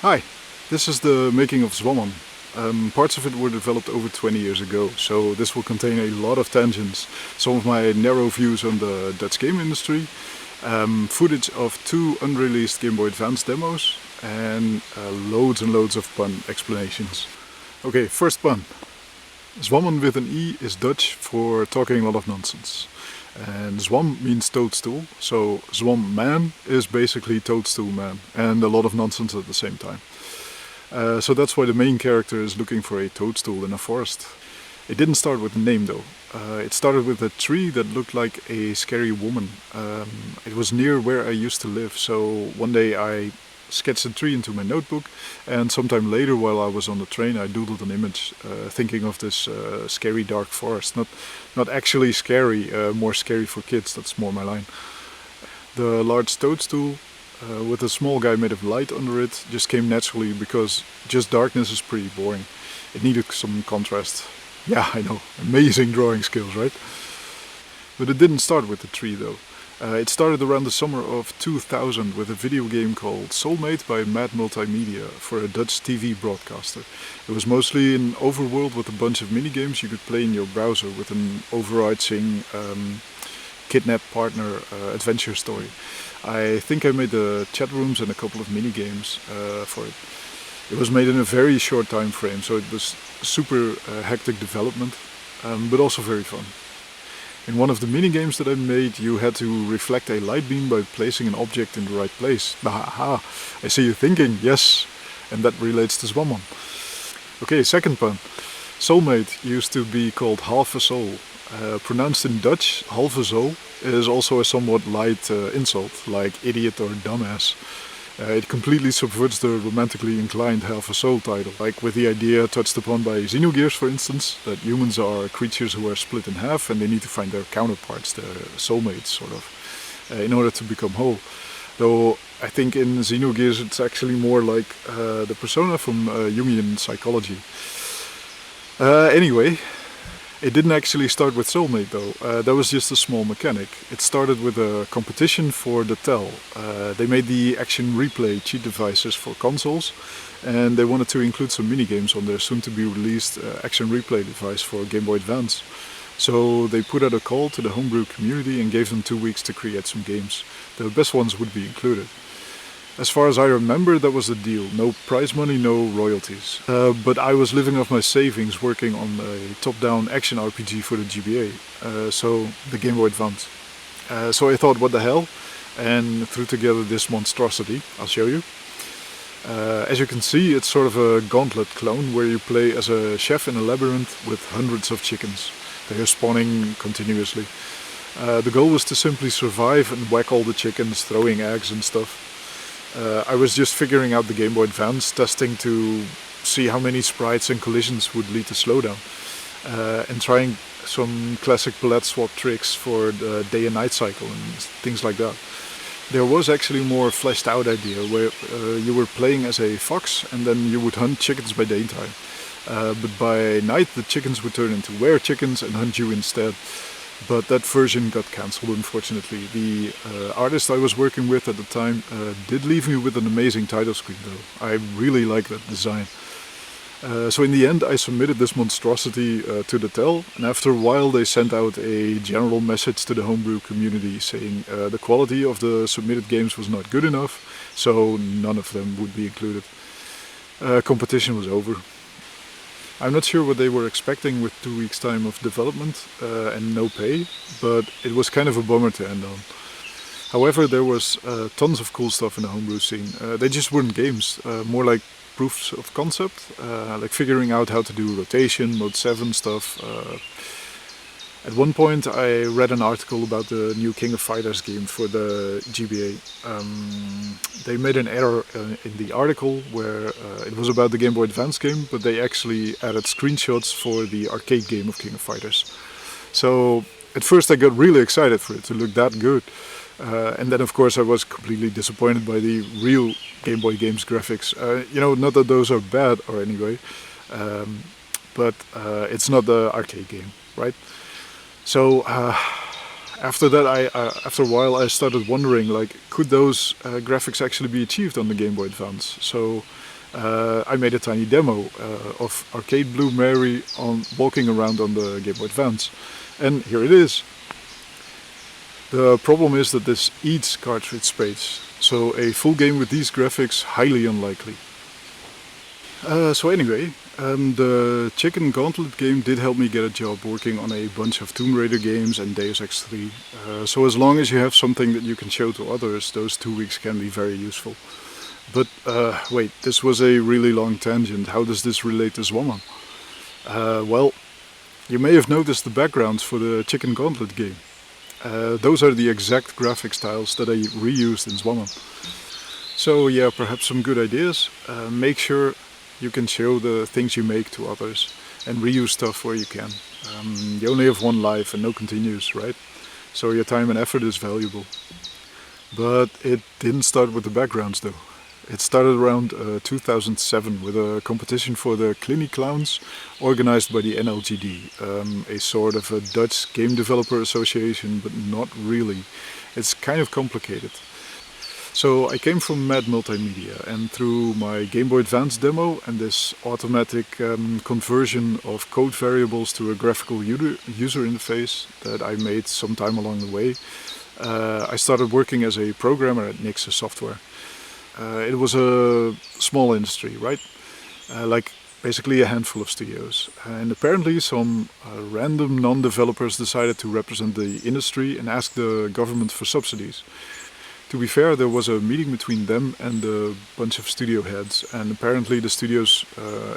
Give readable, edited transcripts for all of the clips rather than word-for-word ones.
Hi, this is the making of Zwamman. Parts of it were developed over 20 years ago, so this will contain a lot of tangents, some of my narrow views on the Dutch game industry, footage of 2 unreleased Game Boy Advance demos, and loads and loads of pun explanations. Okay, first pun. Zwamman with an E is Dutch for talking a lot of nonsense. And Zwam means toadstool, so Zwamman is basically toadstool man, and a lot of nonsense at the same time. So that's why the main character is looking for a toadstool in a forest. It didn't start with the name though. It started with a tree that looked like a scary woman. It was near where I used to live, so one day I sketched a tree into my notebook, and sometime later while I was on the train I doodled an image thinking of this scary dark forest. Not actually scary, more scary for kids, that's more my line. The large toadstool with a small guy made of light under it just came naturally because just darkness is pretty boring. It needed some contrast. Yeah, I know, amazing drawing skills, right? But it didn't start with the tree though. It started around the summer of 2000 with a video game called Soulmate by Mad Multimedia for a Dutch TV broadcaster. It was mostly an overworld with a bunch of minigames you could play in your browser with an overarching kidnap partner adventure story. I think I made the chat rooms and a couple of minigames for it. It was made in a very short time frame, so it was super hectic development, but also very fun. In one of the minigames that I made, you had to reflect a light beam by placing an object in the right place. Aha! I see you thinking, yes, and that relates to Zwamman. Okay, second pun. Soulmate used to be called half a soul. Pronounced in Dutch, halve zo is also a somewhat light insult, like idiot or dumbass. It completely subverts the romantically inclined half a soul title, like with the idea touched upon by Xenogears for instance, that humans are creatures who are split in half and they need to find their counterparts, their soulmates sort of, in order to become whole. Though I think in Xenogears it's actually more like the persona from Jungian psychology. Anyway, it didn't actually start with Soulmate though, that was just a small mechanic. It started with a competition for the TEL. They made the action replay cheat devices for consoles, and they wanted to include some minigames on their soon-to-be released action replay device for Game Boy Advance. So they put out a call to the homebrew community and gave them 2 weeks to create some games. The best ones would be included. As far as I remember, that was the deal. No prize money, no royalties. But I was living off my savings working on a top-down action RPG for the GBA, so the Game Boy Advance. So I thought, what the hell? And threw together this monstrosity. I'll show you. As you can see, it's sort of a gauntlet clone where you play as a chef in a labyrinth with hundreds of chickens. They are spawning continuously. The goal was to simply survive and whack all the chickens, throwing eggs and stuff. I was just figuring out the Game Boy Advance, testing to see how many sprites and collisions would lead to slowdown, and trying some classic palette swap tricks for the day and night cycle and things like that. There was actually a more fleshed out idea where you were playing as a fox and then you would hunt chickens by daytime. But by night the chickens would turn into were chickens and hunt you instead. But that version got cancelled, unfortunately. The artist I was working with at the time did leave me with an amazing title screen though. I really like that design. So in the end I submitted this monstrosity to the TEL, and after a while they sent out a general message to the homebrew community saying the quality of the submitted games was not good enough, so none of them would be included. Competition was over. I'm not sure what they were expecting with 2 weeks time of development and no pay, but it was kind of a bummer to end on. However, there was tons of cool stuff in the homebrew scene. They just weren't games, more like proofs of concept, like figuring out how to do rotation, mode 7 stuff. At one point I read an article about the new King of Fighters game for the GBA. They made an error in the article where it was about the Game Boy Advance game, but they actually added screenshots for the arcade game of King of Fighters. So at first I got really excited for it to look that good. And then of course I was completely disappointed by the real Game Boy games graphics. Not that those are bad or anyway, but it's not the arcade game, right? So after that, after a while, I started wondering, like, could those graphics actually be achieved on the Game Boy Advance? So I made a tiny demo of Arcade Blue Mary on walking around on the Game Boy Advance, and here it is. The problem is that this eats cartridge space, so a full game with these graphics highly unlikely. So anyway, the Chicken Gauntlet game did help me get a job working on a bunch of Tomb Raider games and Deus Ex 3. So as long as you have something that you can show to others, those 2 weeks can be very useful. But wait, this was a really long tangent. How does this relate to Zwamman? Well, you may have noticed the backgrounds for the Chicken Gauntlet game. Those are the exact graphic styles that I reused in Zwamman. So yeah, perhaps some good ideas. Make sure you can show the things you make to others and reuse stuff where you can. You only have one life and no continues, right? So your time and effort is valuable. But it didn't start with the backgrounds though. It started around 2007 with a competition for the Clini Clowns organized by the NLGD, a sort of a Dutch game developer association, but not really. It's kind of complicated. So I came from Mad Multimedia, and through my Game Boy Advance demo and this automatic conversion of code variables to a graphical user interface that I made sometime along the way, I started working as a programmer at Nixon Software. It was a small industry, right? Like basically a handful of studios. And apparently some random non-developers decided to represent the industry and ask the government for subsidies. To be fair, there was a meeting between them and a bunch of studio heads, and apparently the studios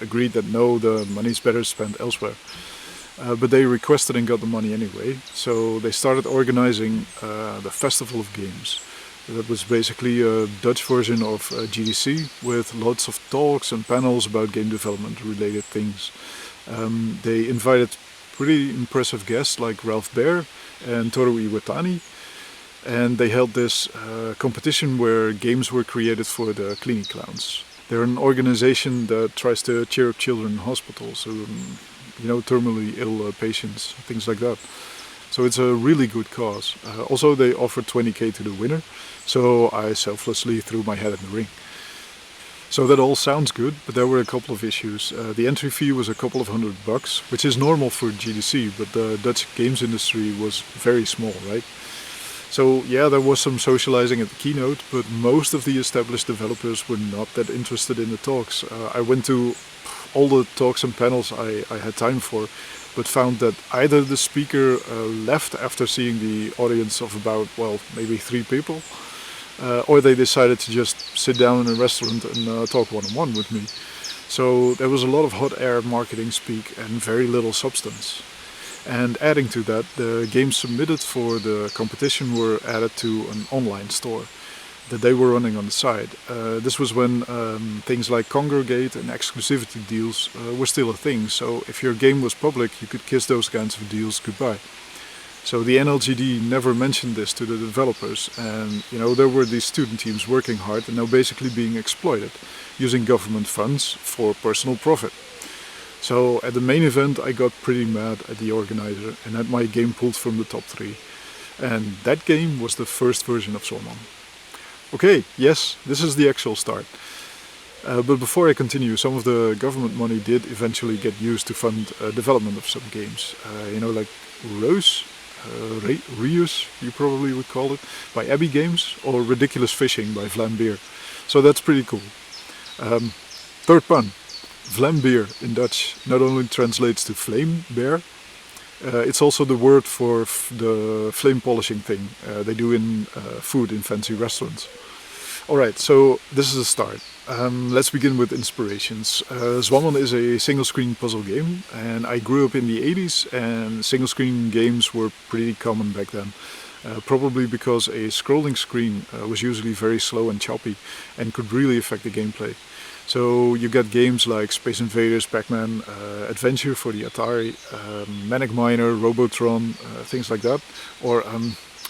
agreed that no, the money's better spent elsewhere. But they requested and got the money anyway, so they started organizing the Festival of Games. That was basically a Dutch version of GDC with lots of talks and panels about game development related things. They invited pretty impressive guests like Ralph Baer and Toru Iwatani, and they held this competition where games were created for the Clini Clowns. They're an organization that tries to cheer up children in hospitals, you know, terminally ill patients, things like that. So it's a really good cause. Also, they offered 20k to the winner, so I selflessly threw my hat in the ring. So that all sounds good, but there were a couple of issues. The entry fee was a couple of $100, which is normal for GDC, but the Dutch games industry was very small, right? So yeah, there was some socializing at the keynote, but most of the established developers were not that interested in the talks. I went to all the talks and panels I had time for, but found that either the speaker left after seeing the audience of about, well, maybe 3 people, or they decided to just sit down in a restaurant and talk one-on-one with me. So there was a lot of hot air marketing speak and very little substance. And adding to that, the games submitted for the competition were added to an online store that they were running on the side. This was when things like Congregate and exclusivity deals were still a thing, so if your game was public you could kiss those kinds of deals goodbye. So the NLGD never mentioned this to the developers, and you know, there were these student teams working hard and now basically being exploited, using government funds for personal profit. So at the main event I got pretty mad at the organizer and had my game pulled from the top 3. And that game was the first version of Zwamman. Okay, yes, this is the actual start. But before I continue, some of the government money did eventually get used to fund development of some games. You know, like Reus, you probably would call it, by Abbey Games, or Ridiculous Fishing by Vlambeer. So that's pretty cool. Third pun. Vlambeer in Dutch not only translates to flame bear, it's also the word for the flame polishing thing they do in food in fancy restaurants. Alright, so this is a start. Let's begin with inspirations. Zwamman is a single screen puzzle game, and I grew up in the 80s and single screen games were pretty common back then. Probably because a scrolling screen was usually very slow and choppy and could really affect the gameplay. So you get games like Space Invaders, Pac-Man, Adventure for the Atari, Manic Miner, Robotron, things like that. Or,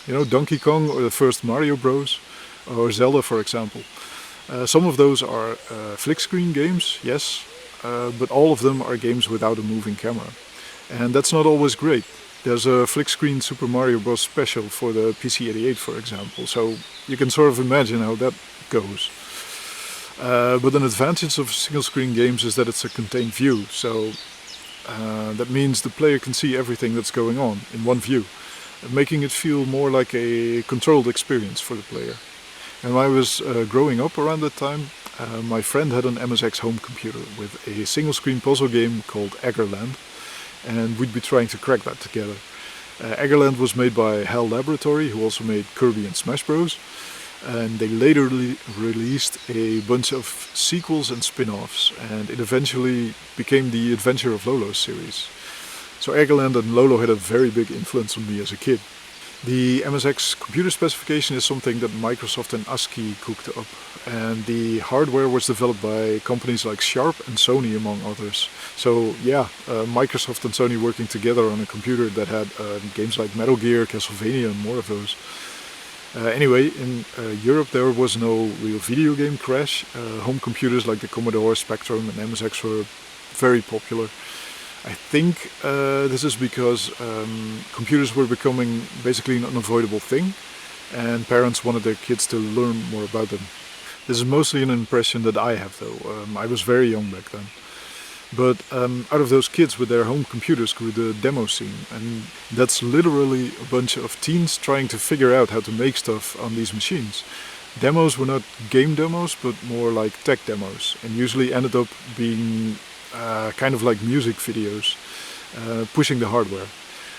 you know, Donkey Kong or the first Mario Bros. Or Zelda, for example. Some of those are flick screen games, yes, but all of them are games without a moving camera. And that's not always great. There's a flick screen Super Mario Bros. Special for the PC-88, for example, so you can sort of imagine how that goes. But an advantage of single screen games is that it's a contained view, so that means the player can see everything that's going on in one view, making it feel more like a controlled experience for the player. And when I was growing up around that time, my friend had an MSX home computer with a single screen puzzle game called Eggerland, and we'd be trying to crack that together. Eggerland was made by HAL Laboratory, who also made Kirby and Smash Bros. And they later released a bunch of sequels and spin-offs, and it eventually became the Adventure of Lolo series. So Eggerland and Lolo had a very big influence on me as a kid. The MSX computer specification is something that Microsoft and ASCII cooked up, and the hardware was developed by companies like Sharp and Sony, among others. So yeah, Microsoft and Sony working together on a computer that had games like Metal Gear, Castlevania and more of those. Anyway, in Europe there was no real video game crash. Home computers like the Commodore, Spectrum and MSX were very popular. I think this is because computers were becoming basically an unavoidable thing, and parents wanted their kids to learn more about them. This is mostly an impression that I have though. I was very young back then. But out of those kids with their home computers grew the demo scene, and that's literally a bunch of teens trying to figure out how to make stuff on these machines. Demos were not game demos, but more like tech demos, and usually ended up being kind of like music videos, pushing the hardware.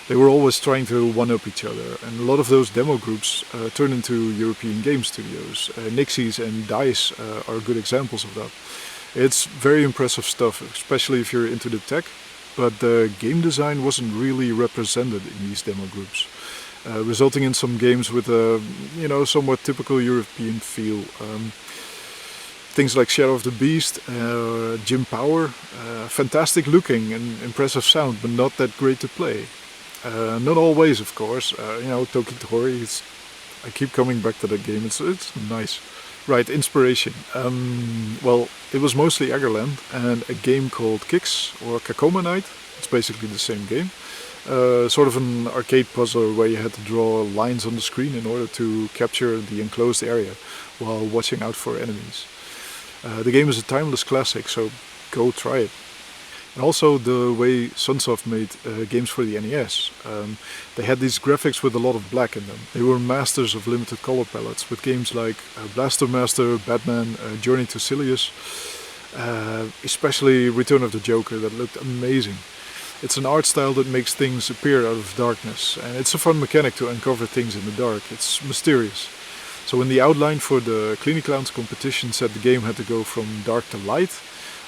They were always trying to one-up each other, and a lot of those demo groups turned into European game studios. Nixies and DICE are good examples of that. It's very impressive stuff, especially if you're into the tech, but the game design wasn't really represented in these demo groups, resulting in some games with a somewhat typical European feel. Things like Shadow of the Beast, Jim Power, fantastic looking and impressive sound, but not that great to play. Not always, of course. Toki Tori, I keep coming back to that game, it's nice. Right, inspiration. Well, it was mostly Eggerland and a game called Kicks or Kakoma Night. It's basically the same game. Sort of an arcade puzzler where you had to draw lines on the screen in order to capture the enclosed area while watching out for enemies. The game is a timeless classic, so go try it. And also the way Sunsoft made games for the NES. They had these graphics with a lot of black in them. They were masters of limited color palettes with games like Blaster Master, Batman, Journey to Silius, especially Return of the Joker, that looked amazing. It's an art style that makes things appear out of darkness, and it's a fun mechanic to uncover things in the dark. It's mysterious. So when the outline for the Cleany Clowns competition said the game had to go from dark to light,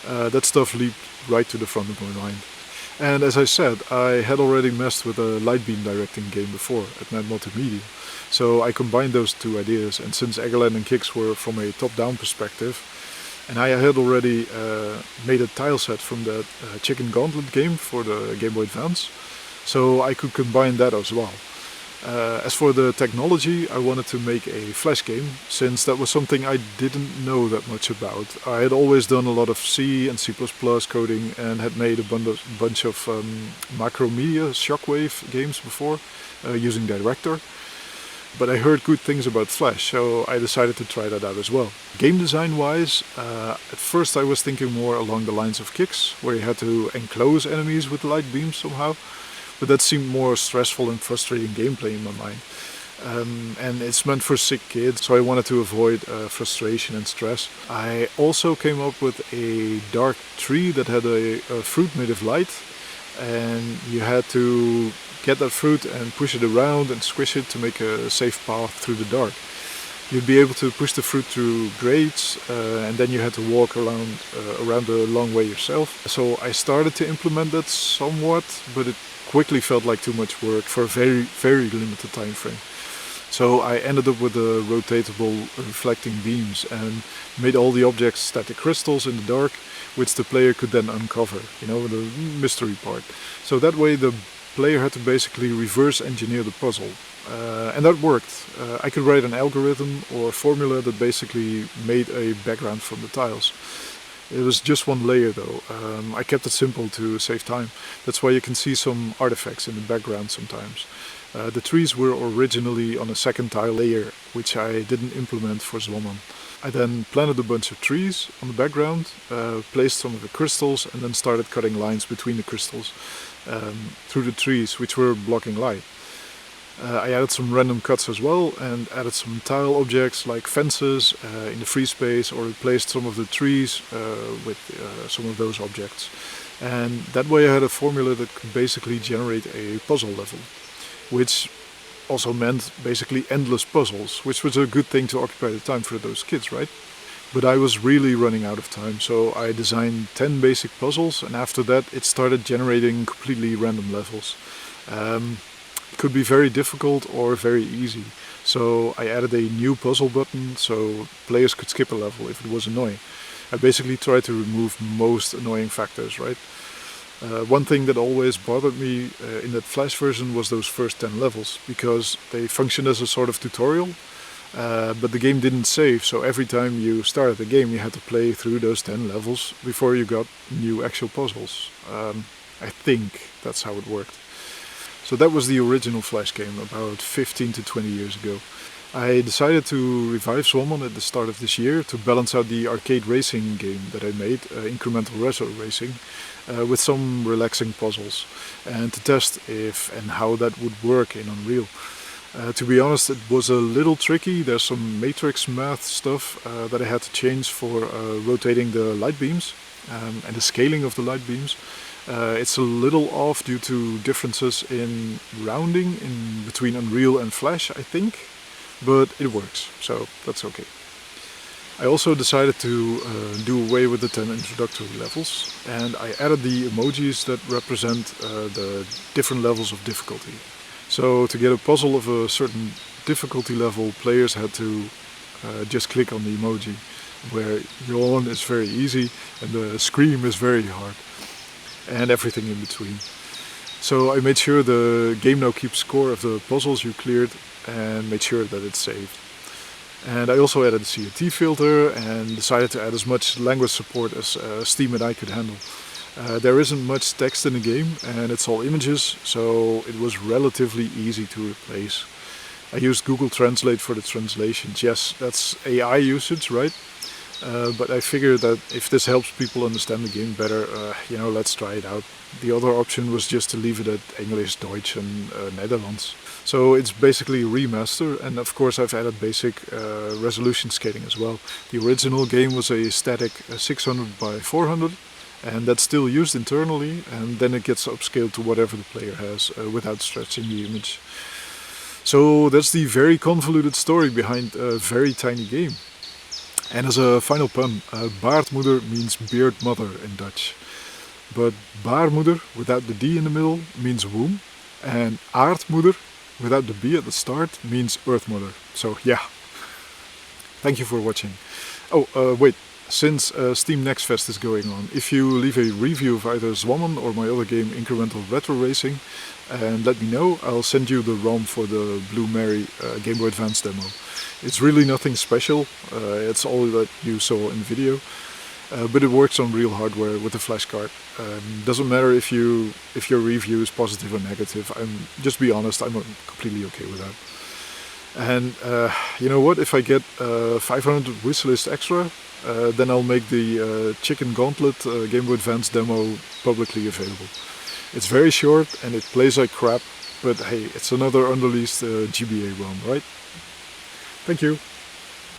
that stuff leaped right to the front of my mind. And as I said, I had already messed with a light beam directing game before at Mad Multimedia. So I combined those two ideas, and since Eggerland and Kicks were from a top-down perspective, and I had already made a tile set from that Chicken Gauntlet game for the Game Boy Advance, so I could combine that as well. As for the technology, I wanted to make a Flash game, since that was something I didn't know that much about. I had always done a lot of C and C++ coding and had made a bunch of Macromedia Shockwave games before, using Director. But I heard good things about Flash, so I decided to try that out as well. Game design wise, at first I was thinking more along the lines of Kicks, where you had to enclose enemies with light beams somehow. But that seemed more stressful and frustrating gameplay in my mind. And it's meant for sick kids, so I wanted to avoid frustration and stress. I also came up with a dark tree that had a fruit made of light, and you had to get that fruit and push it around and squish it to make a safe path through the dark. You'd be able to push the fruit through grates, and then you had to walk around a long way yourself. So I started to implement that somewhat, but it quickly felt like too much work for a very, very limited time frame. So I ended up with the rotatable reflecting beams and made all the objects static crystals in the dark, which the player could then uncover, the mystery part. So that way the player had to basically reverse engineer the puzzle. And that worked. I could write an algorithm or formula that basically made a background from the tiles. It was just one layer though. I kept it simple to save time. That's why you can see some artifacts in the background sometimes. The trees were originally on a second tile layer, which I didn't implement for Zwamman. I then planted a bunch of trees on the background, placed some of the crystals, and then started cutting lines between the crystals through the trees, which were blocking light. I added some random cuts as well, and added some tile objects like fences in the free space, or replaced some of the trees with some of those objects. And that way I had a formula that could basically generate a puzzle level, which also meant basically endless puzzles, which was a good thing to occupy the time for those kids, right? But I was really running out of time, so I designed 10 basic puzzles, and after that it started generating completely random levels. It could be very difficult or very easy, so I added a new puzzle button so players could skip a level if it was annoying. I basically tried to remove most annoying factors, right? One thing that always bothered me in that Flash version was those first 10 levels, because they functioned as a sort of tutorial, but the game didn't save, so every time you started the game you had to play through those 10 levels before you got new actual puzzles. I think that's how it worked. So that was the original Flash game about 15 to 20 years ago. I decided to revive Zwamman at the start of this year to balance out the arcade racing game that I made, incremental retro racing, with some relaxing puzzles, and to test if and how that would work in Unreal. To be honest, it was a little tricky. There's some matrix math stuff that I had to change for rotating the light beams and the scaling of the light beams. It's a little off due to differences in rounding in between Unreal and Flash, I think. But it works, so that's okay. I also decided to do away with the 10 introductory levels, and I added the emojis that represent the different levels of difficulty. So to get a puzzle of a certain difficulty level, players had to just click on the emoji, where yawn is very easy and the scream is very hard, and everything in between. So I made sure the game now keeps score of the puzzles you cleared and made sure that it's saved. And I also added a CRT filter and decided to add as much language support as Steam and I could handle. There isn't much text in the game and it's all images, so it was relatively easy to replace. I used Google Translate for the translations. Yes, that's AI usage, right? But I figured that if this helps people understand the game better, let's try it out. The other option was just to leave it at English, Deutsch and Netherlands. So it's basically a remaster, and of course I've added basic resolution scaling as well. The original game was a static 600 by 400, and that's still used internally, and then it gets upscaled to whatever the player has without stretching the image. So that's the very convoluted story behind a very tiny game. And as a final pun, Baardmoeder means beard mother in Dutch. But Baarmoeder, without the D in the middle, means womb. And Aardmoeder, without the B at the start, means earth mother. So yeah. Thank you for watching. Oh, wait. Since Steam Next Fest is going on, if you leave a review of either Zwamman or my other game Incremental Retro Racing, and let me know, I'll send you the ROM for the Blue Mary Gameboy Advance demo. It's really nothing special, it's all that you saw in the video, but it works on real hardware with a flash card. Doesn't matter if your review is positive or negative, just be honest, I'm completely okay with that. And you know what, if I get 500 wishlist extra, then I'll make the Chicken Gauntlet Game Boy Advance demo publicly available. It's very short and it plays like crap, but hey, it's another unreleased GBA ROM, right? Thank you.